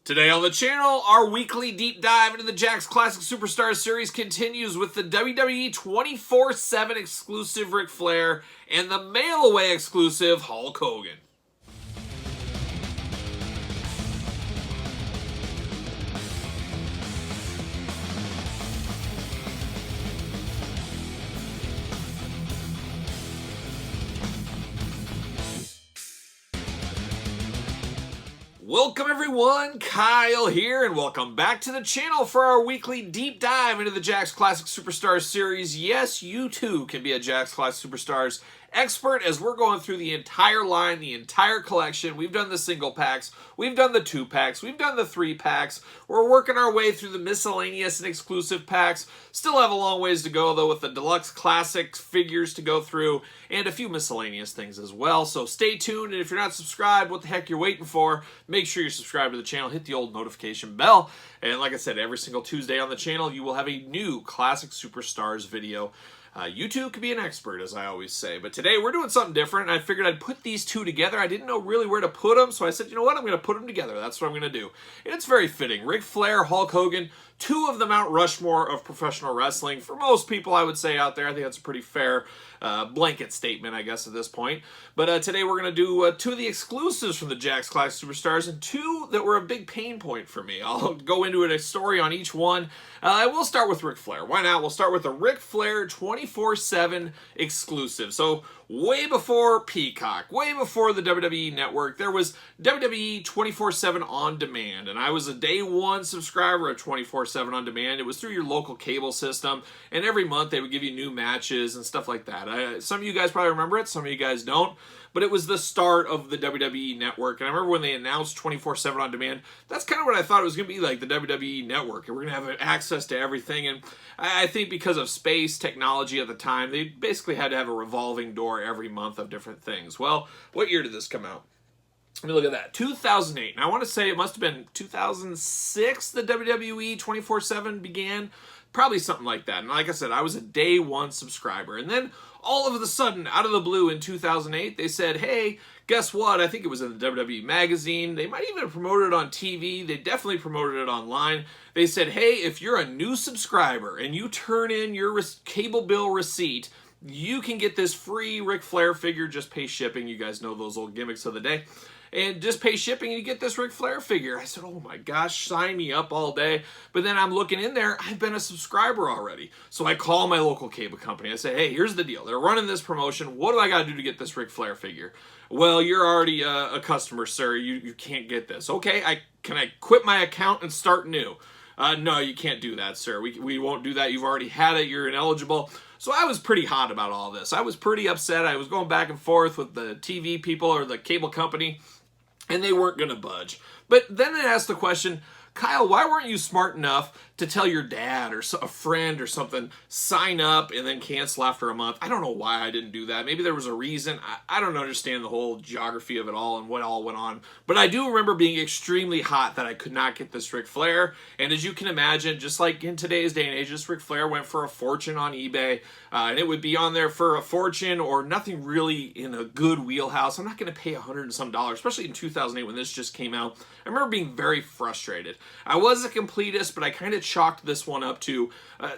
Today on the channel, our weekly deep dive into the Jakks Classic Superstars series continues with the WWE 24/7 exclusive Ric Flair and the mail-away exclusive Hulk Hogan. Welcome everyone, Kyle here, and welcome back to the channel for our weekly deep dive into the Jakks Classic Superstars series. Yes, you too can be a Jakks Classic Superstars expert as we're going through the entire line, the entire collection. We've done the single packs, we've done the 2-packs, we've done the 3-packs. We're working our way through the miscellaneous and exclusive packs. Still have a long ways to go though with the deluxe classic figures to go through and a few miscellaneous things as well. So stay tuned, and if you're not subscribed, what the heck you're waiting for? Make sure you're subscribed to the channel, hit the old notification bell. And like I said, every single Tuesday on the channel, you will have a new Classic Superstars video. You too could be an expert, as I always say. But today we're doing something different, and I figured I'd put these two together. I didn't know really where to put them, so I said, you know what, I'm going to put them together. That's what I'm going to do. And it's very fitting. Ric Flair, Hulk Hogan, two of the Mount Rushmore of professional wrestling. For most people, I would say out there, I think that's a pretty fair blanket statement, I guess, at this point. But today we're going to do two of the exclusives from the Jakks Classic Superstars and two that were a big pain point for me. I'll go into a story on each one. And we'll start with Ric Flair. Why not? We'll start with the Ric Flair 24/7 exclusive. So way before Peacock, way before the WWE Network, there was WWE 24/7 On Demand. And I was a day one subscriber of 24/7 On Demand. It was through your local cable system. And every month they would give you new matches and stuff like that. Some of you guys probably remember it, some of you guys don't. But it was the start of the WWE Network. And I remember when they announced 24/7 On Demand, that's kind of what I thought it was going to be like, the WWE Network. And we're going to have access to everything. And I think because of space, technology at the time, they basically had to have a revolving door every month of different things. Well, what year did this come out? Let me look at that. 2008. And I want to say it must have been 2006 the WWE 24/7 began. Probably something like that. And like I said, I was a day one subscriber. And then all of a sudden, out of the blue in 2008, they said, hey, guess what? I think it was in the WWE magazine. They might even have promoted it on TV. They definitely promoted it online. They said, hey, if you're a new subscriber and you turn in your cable bill receipt, you can get this free Ric Flair figure. Just pay shipping. You guys know those old gimmicks of the day. And just pay shipping and you get this Ric Flair figure. I said, oh my gosh, sign me up all day. But then I'm looking in there, I've been a subscriber already. So I call my local cable company. I say, hey, here's the deal. They're running this promotion. What do I got to do to get this Ric Flair figure? Well, you're already a customer, sir. You can't get this. Okay, can I quit my account and start new? No, you can't do that, sir. We won't do that. You've already had it. You're ineligible. So I was pretty hot about all this. I was pretty upset. I was going back and forth with the TV people or the cable company, and they weren't going to budge. But then I asked the question, Kyle, why weren't you smart enough to tell your dad or a friend or something, sign up and then cancel after a month? I don't know why I didn't do that. Maybe there was a reason. I don't understand the whole geography of it all and what all went on. But I do remember being extremely hot that I could not get this Ric Flair. And as you can imagine, just like in today's day and age, this Ric Flair went for a fortune on eBay. And it would be on there for a fortune or nothing really in a good wheelhouse. I'm not going to pay $100 and some, especially in 2008 when this just came out. I remember being very frustrated. I was a completist, but I kind of chalked this one up to,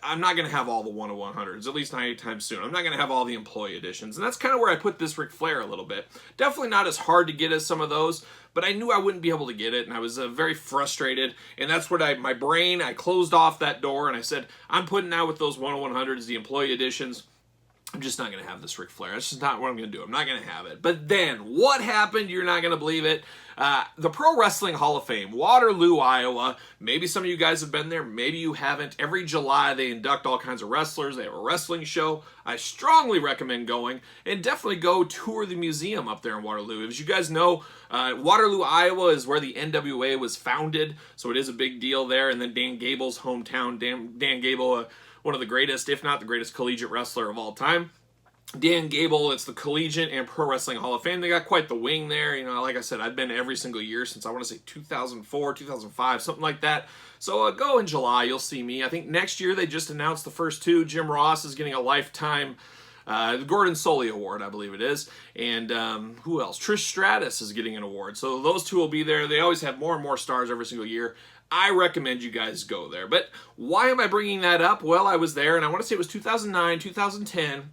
I'm not going to have all the 1 of 100s, at least not anytime soon. I'm not going to have all the employee editions. And that's kind of where I put this Ric Flair a little bit. Definitely not as hard to get as some of those, but I knew I wouldn't be able to get it, and I was very frustrated. And that's what my brain, I closed off that door, and I said, I'm putting out with those 1 of 100s, the employee editions. I'm just not going to have this Ric Flair. That's just not what I'm going to do. I'm not going to have it. But then, what happened? You're not going to believe it. The Pro Wrestling Hall of Fame, Waterloo, Iowa. Maybe some of you guys have been there. Maybe you haven't. Every July, they induct all kinds of wrestlers. They have a wrestling show. I strongly recommend going. And definitely go tour the museum up there in Waterloo. As you guys know, Waterloo, Iowa is where the NWA was founded. So it is a big deal there. And then Dan Gable's hometown. Dan Gable, one of the greatest, if not the greatest collegiate wrestler of all time. Dan Gable, it's the Collegiate and Pro Wrestling Hall of Fame. They got quite the wing there. You know, like I said, I've been every single year since I want to say 2004, 2005, something like that. So go in July, you'll see me. I think next year they just announced the first two. Jim Ross is getting a lifetime The Gordon Soley Award, I believe it is. And who else? Trish Stratus is getting an award. So those two will be there. They always have more and more stars every single year. I recommend you guys go there. But why am I bringing that up? Well, I was there, and I want to say it was 2009, 2010.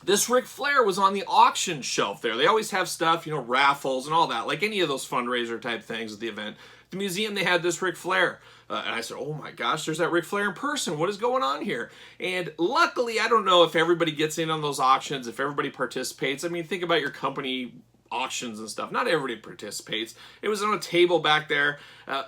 This Ric Flair was on the auction shelf there. They always have stuff, you know, raffles and all that, like any of those fundraiser type things at the event. The museum, they had this Ric Flair. And I said, oh my gosh, there's that Ric Flair in person. What is going on here? And luckily, I don't know if everybody gets in on those auctions, if everybody participates. I mean, think about your company auctions and stuff. Not everybody participates. It was on a table back there.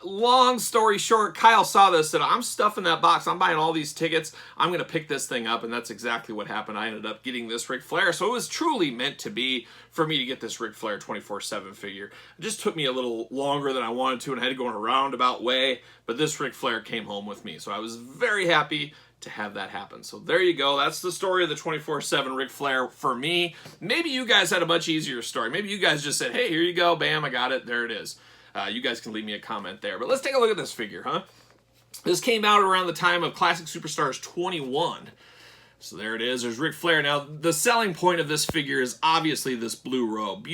Long story short, Kyle saw this, said, I'm stuffing that box. I'm buying all these tickets. I'm going to pick this thing up. And that's exactly what happened. I ended up getting this Ric Flair. So it was truly meant to be for me to get this Ric Flair 24/7 figure. It just took me a little longer than I wanted to, and I had to go in a roundabout way. But this Ric Flair came home with me. So I was very happy to have that happen. So there you go. That's the story of the 24/7 Ric Flair for me. Maybe you guys had a much easier story. Maybe you guys just said, hey, here you go. Bam, I got it. There it is. You guys can leave me a comment there. But let's take a look at this figure, huh? This came out around the time of Classic Superstars 21. So there it is. There's Ric Flair. Now, the selling point of this figure is obviously this blue robe.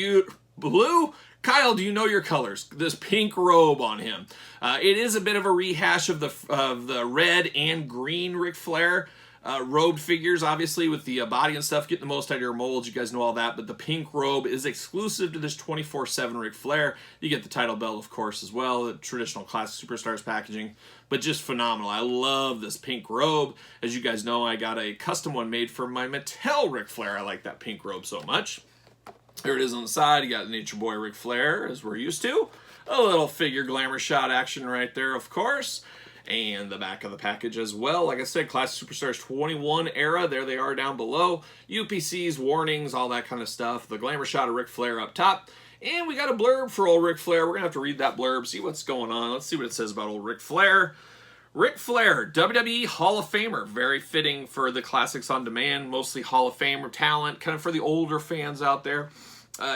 Blue? Kyle, do you know your colors? This pink robe on him. It is a bit of a rehash of the red and green Ric Flair robed figures, obviously, with the body and stuff, getting the most out of your molds. You guys know all that. But the pink robe is exclusive to this 24/7 Ric Flair. You get the title belt, of course, as well. The traditional Classic Superstars packaging. But just phenomenal. I love this pink robe. As you guys know, I got a custom one made for my Mattel Ric Flair. I like that pink robe so much. There it is on the side. You got Nature Boy Ric Flair, as we're used to. A little figure glamour shot action right there, of course. And the back of the package as well. Like I said, Classic Superstars 21 era. There they are down below. UPCs, warnings, all that kind of stuff. The glamour shot of Ric Flair up top. And we got a blurb for old Ric Flair. We're going to have to read that blurb, see what's going on. Let's see what it says about old Ric Flair. Ric Flair, WWE Hall of Famer. Very fitting for the Classics on Demand. Mostly Hall of Famer talent. Kind of for the older fans out there.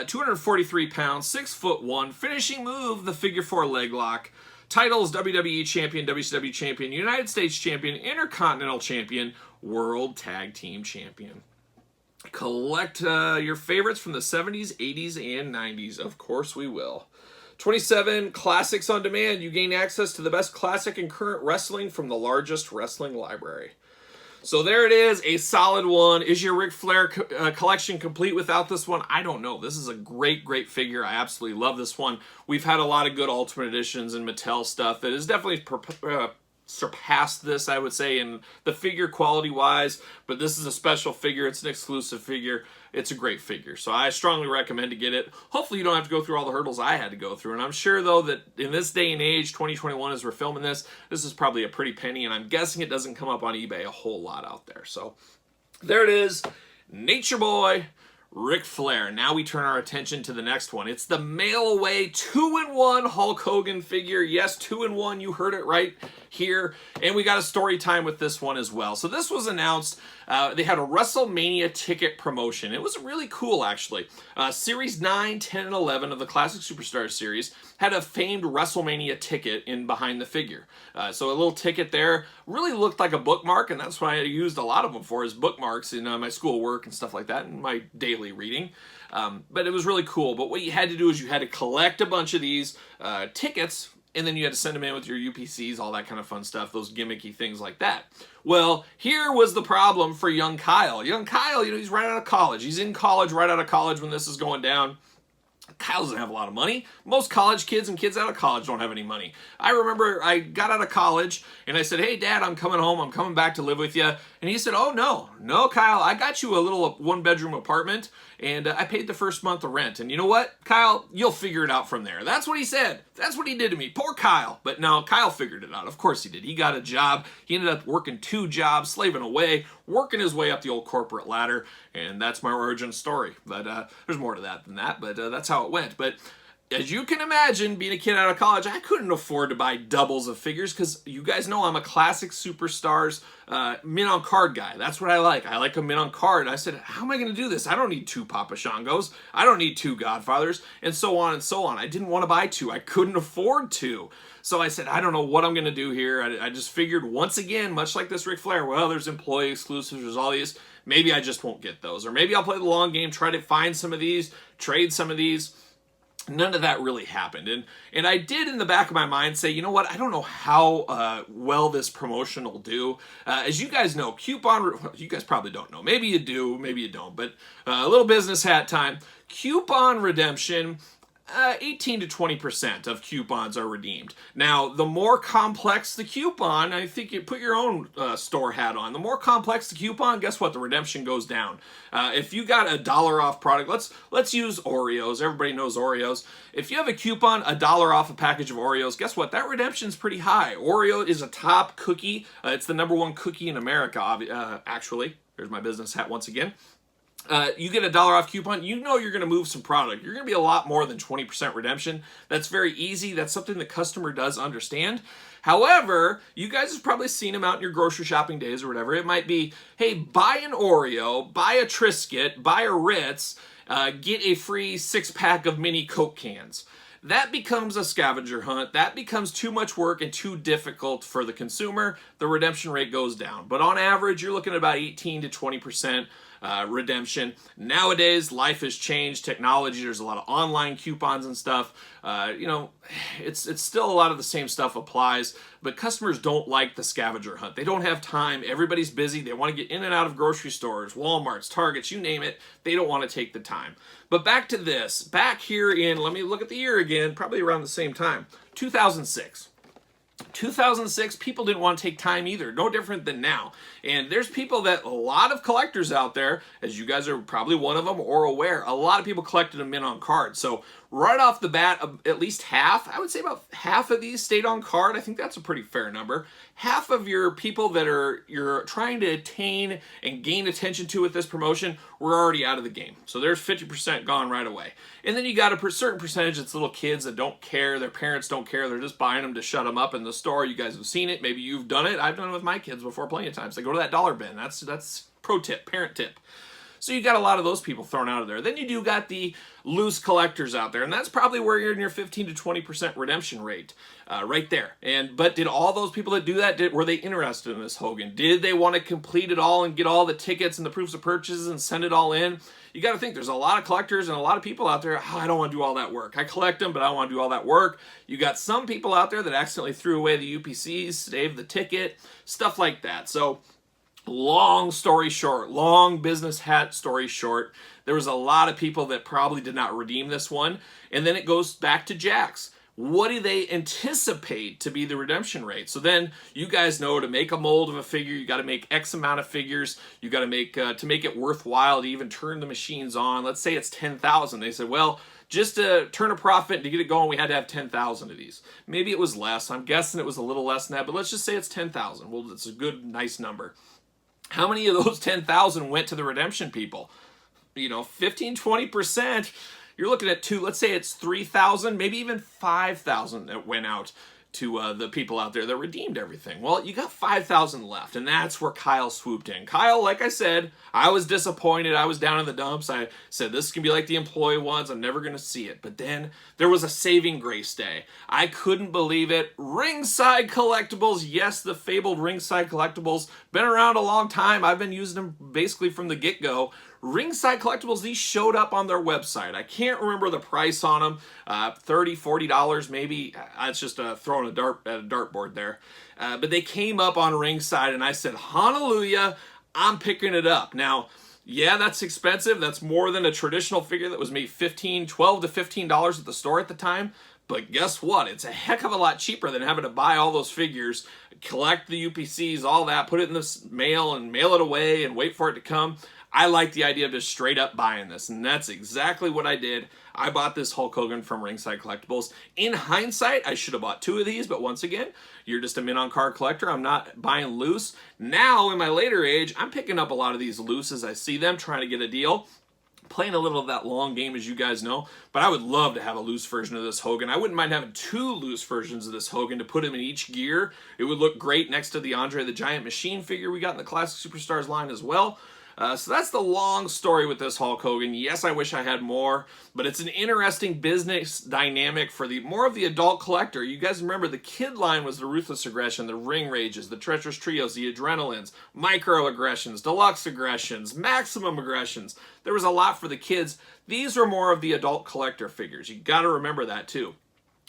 243 pounds, 6'1", finishing move, the figure 4 leg lock. Titles, WWE Champion, WCW Champion, United States Champion, Intercontinental Champion, World Tag Team Champion. Collect your favorites from the 70s, 80s, and 90s. Of course we will. 27 Classics on Demand. You gain access to the best classic and current wrestling from the largest wrestling library. So there it is, a solid one. Is your Ric Flair collection complete without this one? I don't know. This is a great, great figure. I absolutely love this one. We've had a lot of good Ultimate Editions and Mattel stuff that has definitely surpassed this, I would say, in the figure quality-wise. But this is a special figure. It's an exclusive figure. It's a great figure. So I strongly recommend to get it. Hopefully you don't have to go through all the hurdles I had to go through. And I'm sure, though, that in this day and age, 2021, as we're filming this is probably a pretty penny. And I'm guessing it doesn't come up on eBay a whole lot out there. So there it is. Nature Boy Ric Flair. Now we turn our attention to the next one. It's the mail away 2-in-1 Hulk Hogan figure. Yes, 2-in-1. You heard it right here. And we got a story time with this one as well. So this was announced. They had a WrestleMania ticket promotion. It was really cool, actually. Series 9, 10, and 11 of the Classic Superstars series had a famed WrestleMania ticket in behind the figure. So a little ticket there really looked like a bookmark, and that's what I used a lot of them for, as bookmarks in my schoolwork and stuff like that, and my daily reading. But it was really cool. But what you had to do is you had to collect a bunch of these tickets, and then you had to send them in with your UPCs, all that kind of fun stuff, those gimmicky things like that. Well, here was the problem for young Kyle. Young Kyle, you know, he's right out of college. He's in college, right out of college when this is going down. Kyle doesn't have a lot of money. Most college kids and kids out of college don't have any money. I remember I got out of college and I said, hey, Dad, I'm coming home. I'm coming back to live with you. And he said, oh, no, Kyle, I got you a little one-bedroom apartment and I paid the first month of rent. And you know what, Kyle, you'll figure it out from there. That's what he said. That's what he did to me. Poor Kyle. But no, Kyle figured it out. Of course he did. He got a job. He ended up working 2 jobs, slaving away, working his way up the old corporate ladder. And that's my origin story. But there's more to that than that. But that's how it went. But as you can imagine, being a kid out of college, I couldn't afford to buy doubles of figures because you guys know I'm a classic superstars mint on card guy. That's what I like. I like a mint on card. I said, how am I going to do this? I don't need 2 Papa Shangos. I don't need 2 Godfathers, and so on and so on. I didn't want to buy 2. I couldn't afford 2. So I said, I don't know what I'm going to do here. I just figured once again, much like this Ric Flair, well, there's employee exclusives, there's all these. Maybe I just won't get those. Or maybe I'll play the long game, try to find some of these, trade some of these. None of that really happened. And I did in the back of my mind say, you know what, I don't know how well this promotion will do. As you guys know, you guys probably don't know. Maybe you do, maybe you don't. But a little business hat time. Coupon redemption, 18 to 20% of coupons are redeemed. Now, the more complex the coupon, I think you put your own store hat on. The more complex the coupon, guess what? The redemption goes down. If you got $1 off product, let's use Oreos. Everybody knows Oreos. If you have a coupon, $1 off a package of Oreos, guess what? That redemption's pretty high. Oreo is a top cookie. It's the #1 cookie in America, actually. There's my business hat once again. You get $1 off coupon, you know you're going to move some product. You're going to be a lot more than 20% redemption. That's very easy. That's something the customer does understand. However, you guys have probably seen them out in your grocery shopping days or whatever. It might be, hey, buy an Oreo, buy a Triscuit, buy a Ritz, get a free 6-pack of mini Coke cans. That becomes a scavenger hunt. That becomes too much work and too difficult for the consumer. The redemption rate goes down. But on average, you're looking at about 18 to 20% redemption. Nowadays, life has changed. Technology, there's a lot of online coupons and stuff. You know, it's still a lot of the same stuff applies, but customers don't like the scavenger hunt. They don't have time. Everybody's busy. They want to get in and out of grocery stores, Walmarts, Targets, you name it. They don't want to take the time. But back to this. Back here in, let me look at the year again, probably around the same time, 2006. 2006, people didn't want to take time either. No different than now. And there's people that, a lot of collectors out there, as you guys are probably one of them or aware, a lot of people collected them in on card. So right off the bat, at least half, I would say about half of these stayed on card. I think that's a pretty fair number. Half of your people that you're trying to attain and gain attention to with this promotion were already out of the game. So there's 50% gone right away. And then you got a certain percentage that's little kids that don't care, their parents don't care, they're just buying them to shut them up in the store. You guys have seen it, maybe you've done it. I've done it with my kids before plenty of times. They go to that dollar bin. That's pro tip, parent tip. So you got a lot of those people thrown out of there. Then you got the loose collectors out there, and that's probably where you're in your 15 to 20% redemption rate, right there. But did all those people that do that, were they interested in this Hogan? Did they want to complete it all and get all the tickets and the proofs of purchases and send it all in? You got to think, there's a lot of collectors and a lot of people out there, oh, I don't want to do all that work. I collect them, but I don't want to do all that work. You got some people out there that accidentally threw away the UPCs, saved the ticket, stuff like that. So long story short, long business hat story short, there was a lot of people that probably did not redeem this one. And then it goes back to Jakks. What do they anticipate to be the redemption rate? So then you guys know, to make a mold of a figure, you got to make X amount of figures. You got to make it worthwhile to even turn the machines on. Let's say it's 10,000. They said, well, just to turn a profit and to get it going, we had to have 10,000 of these. Maybe it was less. I'm guessing it was a little less than that, but let's just say it's 10,000. Well, it's a good, nice number. How many of those 10,000 went to the redemption people? You know, 15, 20%. You're looking at let's say it's 3,000, maybe even 5,000 that went out to the people out there that redeemed everything. Well, you got 5,000 left, and that's where Kyle swooped in. Kyle, like I said, I was disappointed. I was down in the dumps. I said, this can be like the employee ones. I'm never going to see it. But then there was a saving grace day. I couldn't believe it. Ringside Collectibles. Yes, the fabled Ringside Collectibles. Been around a long time. I've been using them basically from the get-go. Ringside Collectibles, these showed up on their website. I can't remember the price on them, $30, $40 maybe. It's just throwing a dartboard there. But they came up on Ringside, and I said, hallelujah, I'm picking it up. Now, yeah, that's expensive. That's more than a traditional figure that was maybe $12 to $15 at the store at the time. But guess what? It's a heck of a lot cheaper than having to buy all those figures, collect the UPCs, all that, put it in the mail and mail it away and wait for it to come. I like the idea of just straight up buying this, and that's exactly what I did. I bought this Hulk Hogan from Ringside Collectibles. In hindsight, I should have bought 2 of these, but once again, you're just a mint-on-card collector. I'm not buying loose. Now, in my later age, I'm picking up a lot of these loose as I see them, trying to get a deal. playing a little of that long game, as you guys know, but I would love to have a loose version of this Hogan. I wouldn't mind having 2 loose versions of this Hogan to put him in each gear. It would look great next to the Andre the Giant Machine figure we got in the Classic Superstars line as well. So that's the long story with this Hulk Hogan. Yes, I wish I had more, but it's an interesting business dynamic for the more of the adult collector. You guys remember the kid line was the Ruthless Aggression, the Ring Rages, the Treacherous Trios, the Adrenalines, Micro-Aggressions, Deluxe Aggressions, Maximum Aggressions. There was a lot for the kids. These are more of the adult collector figures. You got to remember that too.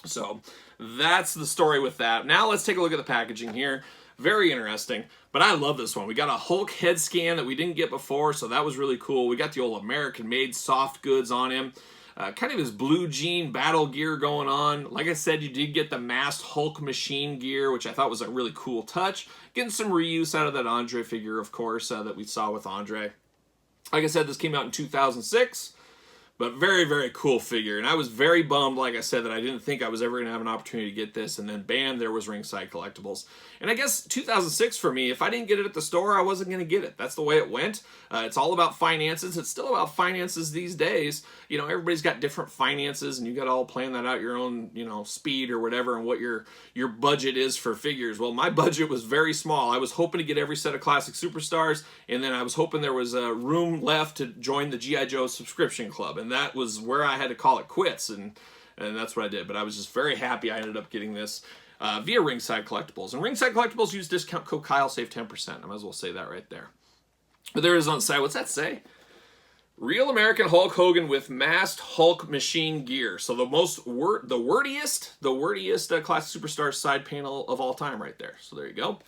So that's the story with that. Now let's take a look at the packaging here. Very interesting, but I love this one. We got a Hulk head scan that we didn't get before, so that was really cool. We got the old American-made soft goods on him. Kind of his blue jean battle gear going on. Like I said, you did get the masked Hulk machine gear, which I thought was a really cool touch. Getting some reuse out of that Andre figure, of course, that we saw with Andre. Like I said, this came out in 2006. But very, very cool figure. And I was very bummed, like I said, that I didn't think I was ever going to have an opportunity to get this. And then, bam, there was Ringside Collectibles. And I guess 2006 for me, if I didn't get it at the store, I wasn't going to get it. That's the way it went. It's all about finances. It's still about finances these days. You know, everybody's got different finances, and you got to all plan that out your own, you know, speed or whatever, and what your budget is for figures. Well, my budget was very small. I was hoping to get every set of Classic Superstars, and then I was hoping there was room left to join the G.I. Joe subscription club. And that was where I had to call it quits, and that's what I did. But I was just very happy I ended up getting this via Ringside Collectibles. And Ringside Collectibles, use discount code Kyle, save 10%. I might as well say that right there. But there it is on the side. What's that say? Real American Hulk Hogan with masked Hulk machine gear. So the wordiest Classic Superstars side panel of all time right there. So there you go.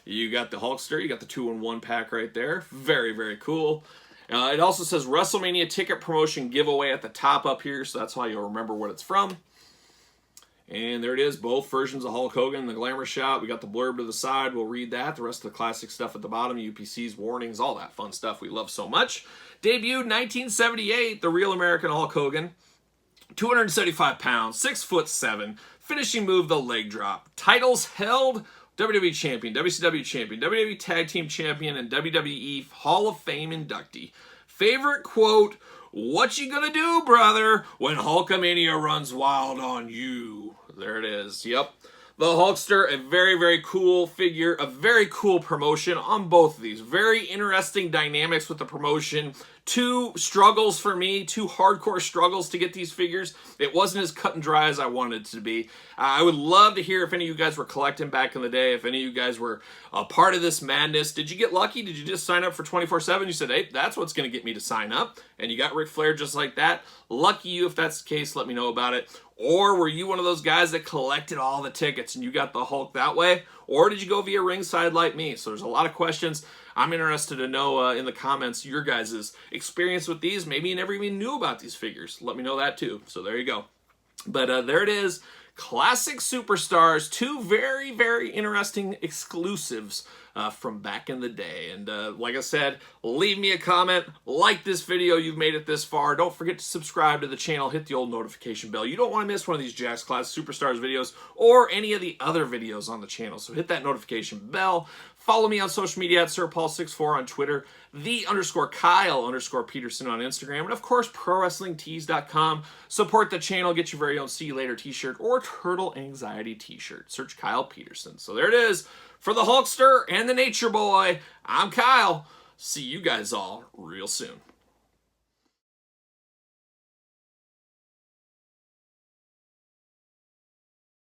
You got the Hulkster. You got the 2-in-1 pack right there. Very, very cool. It also says WrestleMania ticket promotion giveaway at the top up here, so that's how you'll remember what it's from. And there it is, both versions of Hulk Hogan, the Glamour Shot. We got the blurb to the side. We'll read that. The rest of the classic stuff at the bottom, UPCs, warnings, all that fun stuff we love so much. Debuted 1978, the Real American Hulk Hogan. 275 pounds, 6'7". Finishing move, the leg drop. Titles held: WWE Champion, WCW Champion, WWE Tag Team Champion, and WWE Hall of Fame inductee. Favorite quote: "What you gonna do, brother, when Hulkamania runs wild on you?" There it is. Yep. The Hulkster, a very, very cool figure, a very cool promotion on both of these. Very interesting dynamics with the promotion. 2 struggles for me, 2 hardcore struggles to get these figures. It wasn't as cut and dry as I wanted it to be. I would love to hear if any of you guys were collecting back in the day, if any of you guys were a part of this madness. Did you get lucky? Did you just sign up for 24/7? You said, hey, that's what's going to get me to sign up. And you got Ric Flair just like that. Lucky you if that's the case. Let me know about it. Or were you one of those guys that collected all the tickets and you got the Hulk that way? Or did you go via Ringside like me? So there's a lot of questions. I'm interested to know in the comments your guys' experience with these. Maybe you never even knew about these figures. Let me know that too. So there you go. But there it is. Classic Superstars. 2 very, very interesting exclusives from back in the day. And like I said, leave me a comment. Like this video. You've made it this far. Don't forget to subscribe to the channel. Hit the old notification bell. You don't want to miss one of these Jakks Classic Superstars videos or any of the other videos on the channel. So hit that notification bell. Follow me on social media at SirPaul64 on Twitter, _Kyle_Peterson on Instagram, and of course, ProWrestlingTees.com. Support the channel, get your very own See You Later t-shirt or Turtle Anxiety t-shirt. Search Kyle Peterson. So there it is. For the Hulkster and the Nature Boy, I'm Kyle. See you guys all real soon.